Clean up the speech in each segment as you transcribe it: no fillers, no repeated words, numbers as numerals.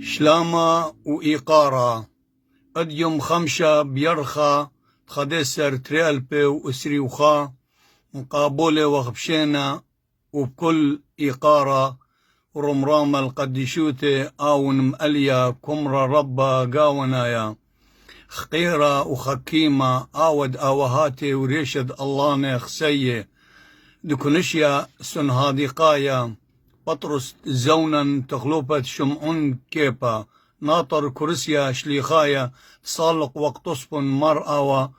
شلاما وإيقارا أديم خمشة بيرخا تخدسر تريالبي وأسري وخا مقابولة وخبشينا وبكل إيقارا ورمرام القديشوتي آون مأليا كمرا ربا قاونايا خقيرة وخكيمة آود آوهاتي وريشد الله خسيه دكنشيا سنهادقايا بطرس زونا تخلوبة شمعون كيبا ناطر كرسيا شليخايا صالق وقتصبن مرأة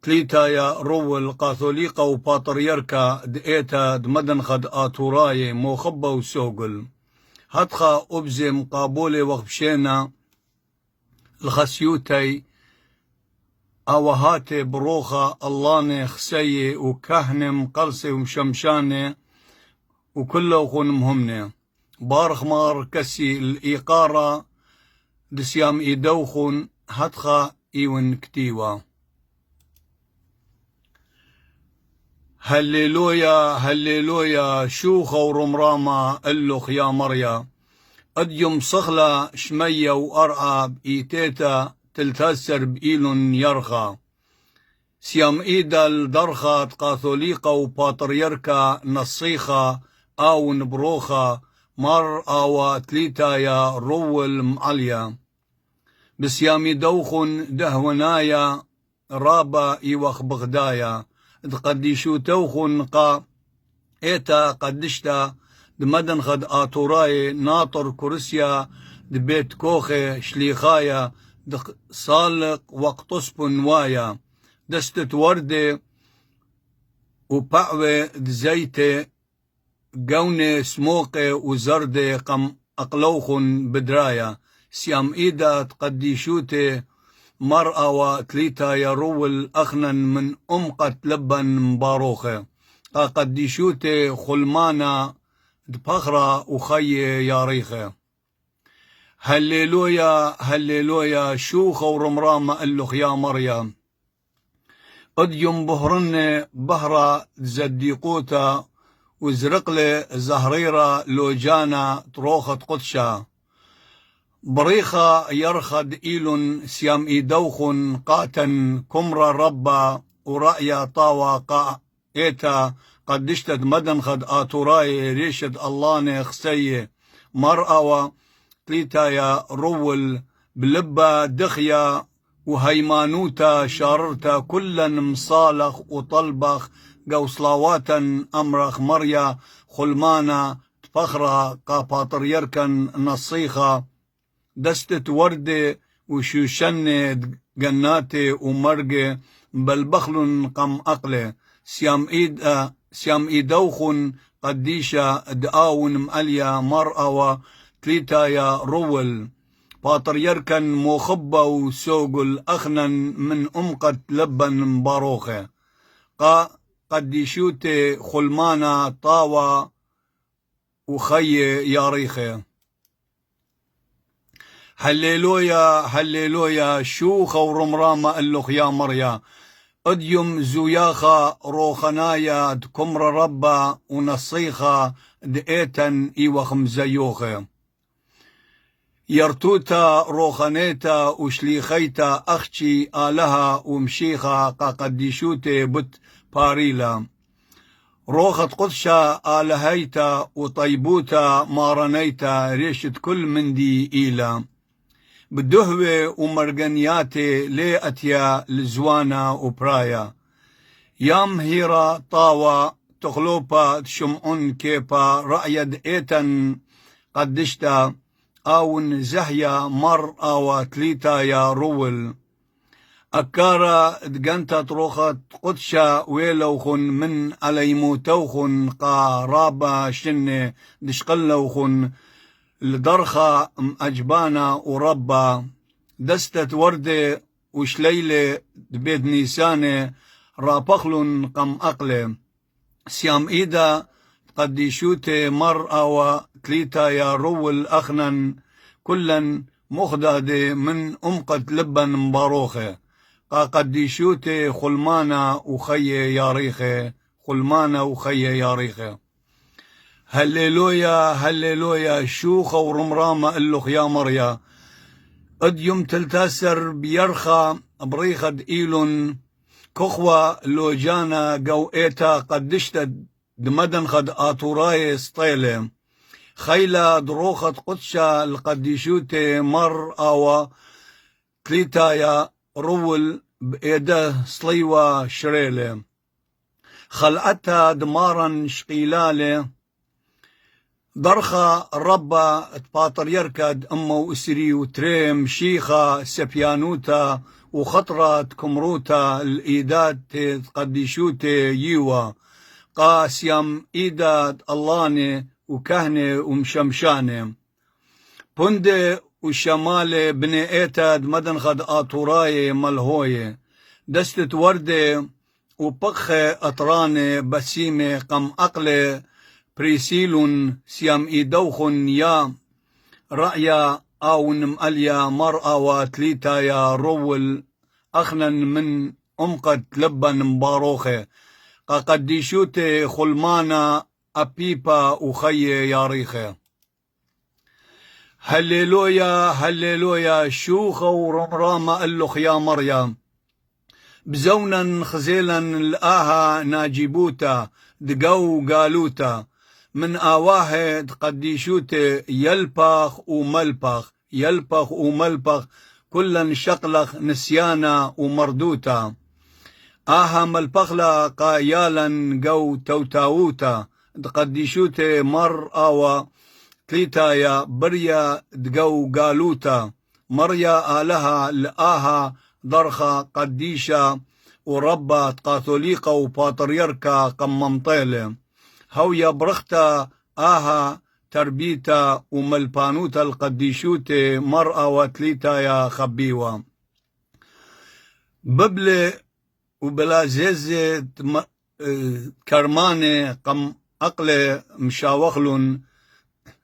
تليتايا رول قاثوليقا وباطريركا دئيتا دمدن خد آتوراي موخبة وسوقل هدخا أبزي مقابولي وخبشينا الخسيوتي آوهاتي بروخة اللاني خسي وكهني مقلسي ومشمشاني وكله خون مهمني بارخ مار كسي الإيقارة دسيام إيدوخون هدخا إيون كتيوا هللويا هللويا شوخة ورمرامة اللخ يا مريا أديم صخلة شمية وأرعى بإيتيتا تلتسر بإيلون يرخى سيام إيدا الدرخة قاثوليقة وباطريركا نصيخة أو نبروخة مرأة وتليتايا رول معليا بسيامي دوخن دهونايا رابا إيوخ بغدايا تقديشو توخن قا إيتا قدشتا دمدن خد آتوراي ناطر كرسيا دبيت كوخي شليخايا صالق وقتصبن وايا دستت وردي وبعوي دزيتي قوني سموقي وزردي قم أقلوخن بدرايا سيام إيدا تقديشوتي مرأة وتليتا يرول أخنا من أمقة لبن مباروخة قديشوتي خلمانا دبخرة وخي ياريخة هللويا هللويا شوخة ورمرامة اللخ يا مريم أديم بهرن بهرة زديقوتا وزرقلي زهريرة لوجانا تروخة قدشا بريخة يرخد إيلون سيام إيدوخن قاتن كمرا ربا ورأيا طاوة قا إيتا قدشتد مدن خد آتوراي ريشد الله خسيه مرأة تليتايا رول بلبا دخيا وهيمانوتا شاررتا كلا مصالخ وطلبخ قوصلاواتا أمرخ مريا خلمانا تفخرة قاباطريركن نصيخة دستت وردي وشوشن جناتي ومرقي بالبخل قم أقلي سيام إيدوخن قديشة دآون مأليا مرأة تليتايا رول باطريركن موخبة وسوقل أخنن من أمقة لبن مباروخة قديشوتي خلمانا طاوة وخي ياريخة هللويا هللويا شوخة ورمرامة اللخ يا مريا أديم زياخة روخنايا دكمر ربا ونصيخة دئيتا إيوخم زيوخة يرتوتا روخنيتا وشليخيتا أخشي آلها ومشيخة قديشوتي بت باريلا روخة قدشة آلهيتا وطيبوتا مارنيتا ريشت كل مندي إيلا بدهوة ومرقنياتي ليأتيا لزوانا وبرايا يام هيرا طاوة تخلوبا شمعون كيبا رأيد إيتن قدشتا أون زهيا مرأة وتليتا يا رول أكارا دقنتا تروخت قدشا ويلوخن من عليموتوخن قارابا شنة دشقلوخن لدرخة أجبانا وربا دستت وردة وشليلة بيت نيسانة رابخلن قم أقلي سيام إيدا قديشوتي مرأة وتليتا يا رول أخنا كلا مخدادة من أمقة لبن مباروخة قديشوتي خلمانا وخي ياريخة خلمانا وخي ياريخة هللويا هللويا شوخة ورمرامة اللخ يا مريا اديم تلتاسر بيرخى بريخد إيلون كخوة لوجانا قوئتا قدشت دمدن خد آتوراي سطيلة خيلا دروخة قدشة القديشوت مر آوا تليتايا رول بإيده صليوة شريلة خلعتها دمارا شقيلالة درخة ربا تباطر يركد أمو إسري وتريم شيخة سبيانوتا وخطرة كمروتا الإيدات تقديشوتا يوا قاسيم إيدات اللاني وكهنة ومشمشانة بندي وشمالة بني إيتاد مدن خد آطوراي ملهوية دستة وردة وبخة أطرانة بسيمة قم أقلة بريسيلون سيام إيدوخن يا رأيا أو نمأليا مرأة واتليتا يا رول أخنن من أمقت لبن مباروخة قديشوتي خلمانا أبيبا وخي ياريخة هللويا هللويا شوخة ورمرامة اللخ يا مريم بزونا خزيلا الآها ناجبوتا دقو قالوتا من آواه قديشوت يلبخ وملبخ يلبخ وملبخ كلا شقلخ نسيانا ومردوتا آها ملبخلا قايالا قو توتاوتا قديشوت مر آوا تليتايا بريا دقو قالوتا مريا آلها لآها ضرخة قديشة وربا قاثوليقة وباطريركا قممطيلة هويا برختا آها تربيتا وملبانوتا القديشوتي مرأة وتليتا يا خبيوة ببلة وبلا زيزة كرمانة قم أقلة مشاوخلون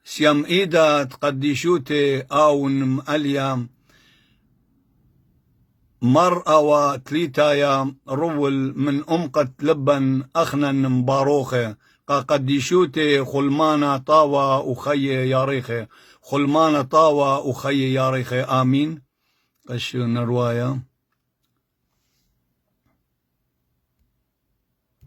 سيام إيدا تقديشوتي أو نمأليا مرأة وتليتايا رول من أمقت لبن أخنن مباروخة قديشوتي خلمانا طاوة وخي ياريخة خلمانا طاوة وخي ياريخة آمين. قشو نروايا